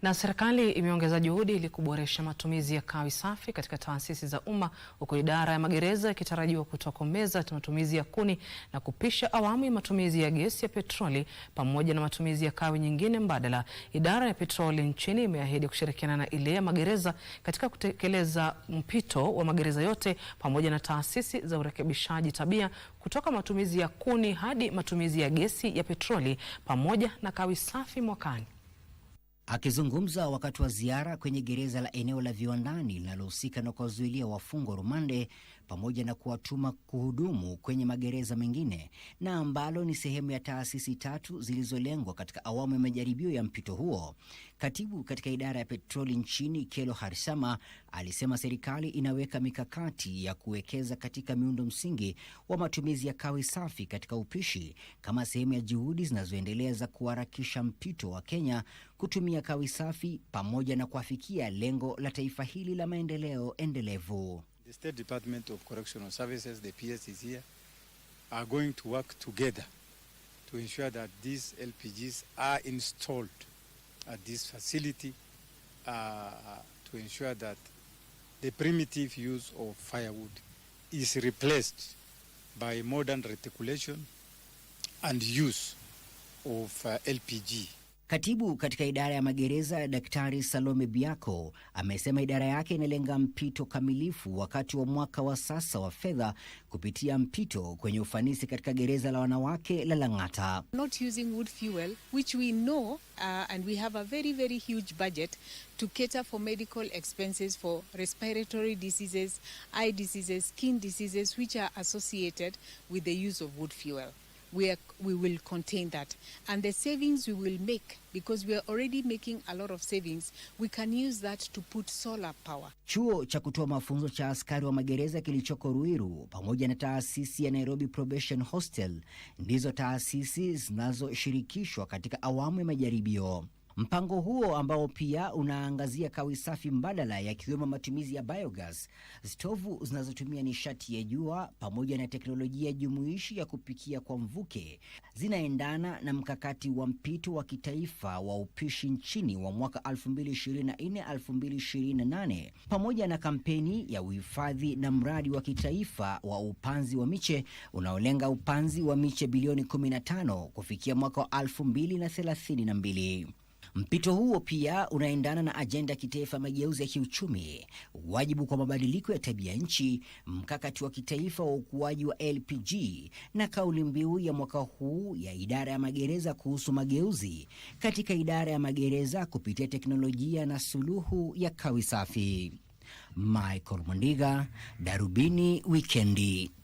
Na serikali imeongeza juhudi ili kuboresha matumizi ya kawi safi katika taasisi za umma, huku idara ya magereza ikitarajiwa kutokomeza matumizi ya kuni na kupisha awamu ya matumizi ya gesi ya petroli pamoja na matumizi ya kawi nyingine mbadala. Idara ya petroli nchini imeahidi kushirikiana na ile ya magereza katika kutekeleza mpito wa magereza yote pamoja na taasisi za urekebishaji tabia kutoka matumizi ya kuni hadi matumizi ya gesi ya petroli pamoja na kawi safi mwakani. Akizungumza wakati wa ziara kwenye gereza la eneo la Viwandani linalohusika na kuwazuilia wafungwa rumande pamoja na kuwatuma kuhudumu kwenye magereza mengine na ambalo ni sehemu ya taasisi 3 zilizolengwa katika awamu ya majaribio ya mpito huo, katibu katika idara ya petroli nchini Kelo Harsama alisema serikali inaweka mikakati ya kuwekeza katika miundo msingi wa matumizi ya kawi safi katika upishi kama sehemu ya juhudi zinazoendelea za kuharakisha mpito wa Kenya kutumia kawi safi pamoja na kuafikia lengo la taifa hili la maendeleo endelevu. The State Department of Correctional Services, the PSCs here, are going to work together to ensure that these LPGs are installed at this facility to ensure that the primitive use of firewood is replaced by modern reticulation and use of LPG. Katibu katika idara ya magereza Daktari Salome Biako amesema idara yake inalenga mpito kamilifu wakati wa mwaka wa sasa wa fedha kupitia mpito kwenye ufanisi katika gereza la wanawake la Lang'ata. Not using wood fuel, which we know and we have a very huge budget to cater for medical expenses for respiratory diseases, eye diseases, skin diseases which are associated with the use of wood fuel. We will contain that, and the savings we will make, because we are already making a lot of savings, we can use that to put solar power. Chuo cha kutoa mafunzo cha askari wa magereza kilichoko Ruiru pamoja na taasisi ya Nairobi Probation Hostel ndizo taasisi zinazoshirikishwa katika awamu ya majaribio. Mpango huo ambao pia unaangazia kawi safi mbadala yakiwemo matumizi ya biogas, stovu zinazotumia nishati ya jua pamoja na teknolojia jumuishi ya kupikia kwa mvuke zinaendana na mkakati wa mpito wa kitaifa wa upishi nchini wa mwaka 2024-2028 pamoja na kampeni ya uhifadhi na mradi wa kitaifa wa upanzi wa miche unaolenga upanzi wa miche bilioni 15 kufikia mwaka wa 2032. Mpito huo pia unaendana na ajenda kitaifa mageuzi ya kiuchumi, wajibu kwa mabadiliko ya tabia nchi, mkakati wa kitaifa wa ukuaji wa LPG na kauli mbiu ya mwaka huu ya idara ya magereza kuhusu mageuzi katika idara ya magereza kupitia teknolojia na suluhu ya kawi safi. Michael Mundiga, Darubini Wikendi.